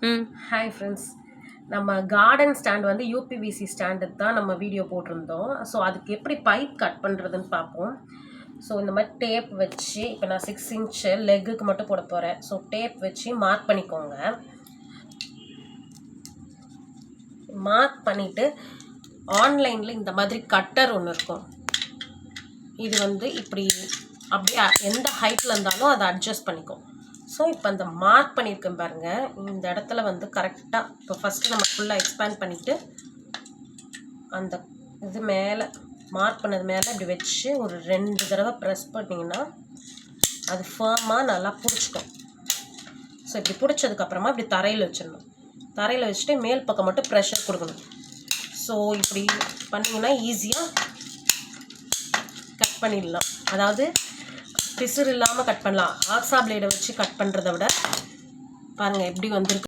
Hi friends, நம்ம garden stand வந்து UPVC ஸ்டாண்டுக்கு தான் நம்ம வீடியோ போட்டிருந்தோம். ஸோ அதுக்கு எப்படி பைப் கட் பண்ணுறதுன்னு பார்ப்போம். ஸோ இந்த மாதிரி டேப் வச்சு, இப்போ நான் 6 இன்ச்சு லெக்குக்கு மட்டும் போட போகிறேன். ஸோ டேப் வச்சு மார்க் பண்ணிக்கோங்க. மார்க் பண்ணிவிட்டு ஆன்லைனில் இந்த மாதிரி கட்டர் ஒன்று இருக்கும். இது வந்து இப்படி அப்படியே எந்த ஹைட்டில் இருந்தாலும் அதை அட்ஜஸ்ட் பண்ணிக்கும். ஸோ இப்போ அந்த மார்க் பண்ணியிருக்கேன் பாருங்கள், இந்த இடத்துல வந்து கரெக்டாக இப்போ ஃபஸ்ட்டு நம்ம ஃபுல்லாக எக்ஸ்பேண்ட் பண்ணிவிட்டு அந்த இது மேலே மார்க் பண்ணது மேலே இப்படி வச்சு ஒரு 2 தடவை ப்ரெஸ் பண்ணிங்கன்னா அது ஃபேமாக நல்லா பிடிச்சிக்கும். ஸோ இப்படி பிடிச்சதுக்கப்புறமா இப்படி தரையில் வச்சிடணும். தரையில் வச்சுட்டு மேல் பக்கம் மட்டும் ப்ரெஷர் கொடுக்கணும். ஸோ இப்படி பண்ணிங்கன்னா ஈஸியாக கட் பண்ணிடலாம். அதாவது பிசுறு இல்லாமல் கட் பண்ணலாம். ஆக்ஸா பிளேடை வச்சு கட் பண்ணுறத விட பாருங்கள் எப்படி வந்திருக்கு.